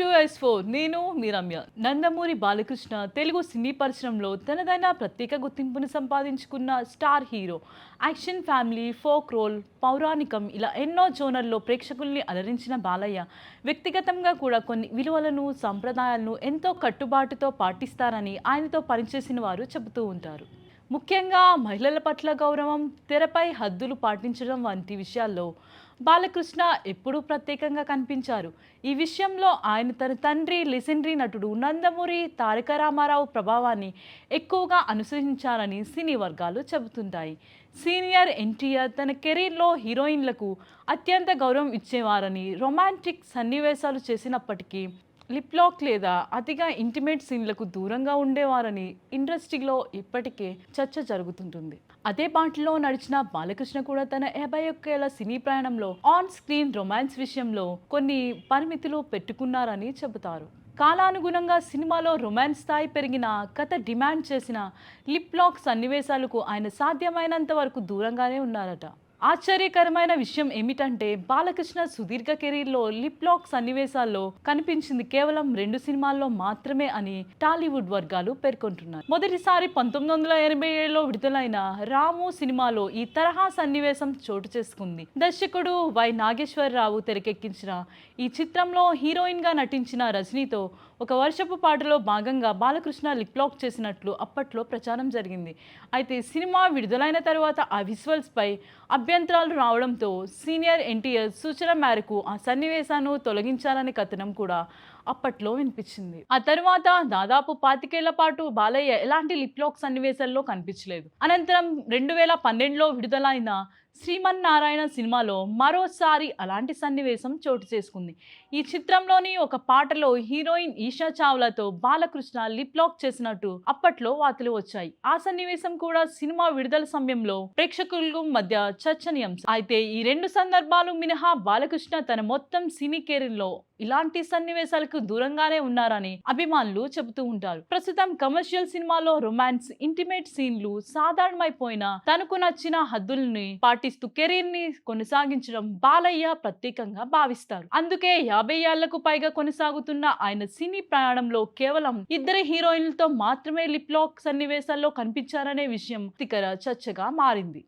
To S4 నేను మీ రమ్య. నందమూరి బాలకృష్ణ తెలుగు సినీ పరిశ్రమలో తనదైన ప్రత్యేక గుర్తింపును సంపాదించుకున్న star hero. Action, family, folk role, పౌరాణికం ఇలా ఎన్నో జోనర్‌లో ప్రేక్షకుల్ని అలరించిన బాలయ్య వ్యక్తిగతంగా కూడా కొన్ని విలువలను, సంప్రదాయాలను ఎంతో కట్టుబాటుతో పాటిస్తారని ఆయనతో పనిచేసిన వారు చెబుతూ ఉంటారు. ముఖ్యంగా మహిళల పట్ల గౌరవం, తెరపై హద్దులు పాటించడం వంటి విషయాల్లో బాలకృష్ణ ఎప్పుడూ ప్రత్యేకంగా కనిపించారు. ఈ విషయంలో ఆయన తన తండ్రి లెజెండరీ నటుడు నందమూరి తారక రామారావు ప్రభావాన్ని ఎక్కువగా అనుసరించారని సినీ వర్గాలు చెబుతుంటాయి. సీనియర్ ఎన్టీఆర్ తన కెరీర్లో హీరోయిన్లకు అత్యంత గౌరవం ఇచ్చేవారని, రొమాంటిక్ సన్నివేశాలు చేసినప్పటికీ లిప్ లాక్ లేదా అతిగా ఇంటిమేట్ సీన్లకు దూరంగా ఉండేవారని ఇండస్ట్రీలో ఇప్పటికే చర్చ జరుగుతుంటుంది. అదే బాటలో నడిచిన బాలకృష్ణ కూడా తన 51 ఏళ్ల సినీ ప్రయాణంలో ఆన్ స్క్రీన్ రొమాన్స్ విషయంలో కొన్ని పరిమితులు పెట్టుకున్నారని చెబుతారు. కాలానుగుణంగా సినిమాలో రొమాన్స్ స్థాయి పెరిగిన, కథ డిమాండ్ చేసిన లిప్ లాక్ సన్నివేశాలకు ఆయన సాధ్యమైనంత వరకు దూరంగానే ఉన్నారట. ఆశ్చర్యకరమైన విషయం ఏమిటంటే బాలకృష్ణ సుదీర్ఘ కెరీర్లో లిప్ లాక్ సన్నివేశాల్లో కనిపించింది కేవలం 2 సినిమాల్లో మాత్రమే అని టాలీవుడ్ వర్గాలు పేర్కొంటున్నారు. మొదటిసారి 1987లో విడుదలైన రాము సినిమాలో ఈ తరహా సన్నివేశం చోటు చేసుకుంది. దర్శకుడు వై నాగేశ్వరరావు తెరకెక్కించిన ఈ చిత్రంలో హీరోయిన్ గా నటించిన రజనీతో ఒక వర్షపు పాటలో భాగంగా బాలకృష్ణ లిప్ లాక్ చేసినట్లు అప్పట్లో ప్రచారం జరిగింది. అయితే సినిమా విడుదలైన తర్వాత ఆ విజువల్స్ పై అభ్యంతరాలు రావడంతో సీనియర్ ఎన్టీఆర్ సూచన మేరకు ఆ సన్నివేశాన్ని తొలగించాలనే కథనం కూడా అప్పట్లో వినిపించింది. ఆ తరువాత దాదాపు 25 ఏళ్ల పాటు బాలయ్య ఎలాంటి లిప్ లాక్ సన్నివేశాల్లో కనిపించలేదు. అనంతరం 2012లో విడుదలైన శ్రీమన్నారాయణ సినిమాలో మరోసారి అలాంటి సన్నివేశం చోటు చేసుకుంది. ఈ చిత్రంలోని ఒక పాటలో హీరోయిన్ ఈషా చావ్లాతో బాలకృష్ణ లిప్ లాక్ చేసినట్టు అప్పట్లో వార్తలు వచ్చాయి. ఆ సన్నివేశం కూడా సినిమా విడుదల సమయంలో ప్రేక్షకుల మధ్య చర్చనీయాంశం. అయితే ఈ 2 సందర్భాలు మినహా బాలకృష్ణ తన మొత్తం సినీ కెరీర్లో ఇలాంటి సన్నివేశాలకు దూరంగానే ఉన్నారని అభిమానులు చెబుతూ ఉంటారు. ప్రస్తుతం కమర్షియల్ సినిమాలో రొమాన్స్, ఇంటిమేట్ సీన్లు సాధారణమైపోయినా తనకు నచ్చిన హద్దుల్ని పాటిస్తూ కెరీర్ ని కొనసాగించడం బాలయ్య ప్రత్యేకంగా భావిస్తారు. అందుకే 50 ఏళ్లకు పైగా కొనసాగుతున్న ఆయన సినీ ప్రయాణంలో కేవలం 2 హీరోయిన్లతో మాత్రమే లిప్ లాక్ సన్నివేశాల్లో కనిపించారనే విషయం చర్చగా మారింది.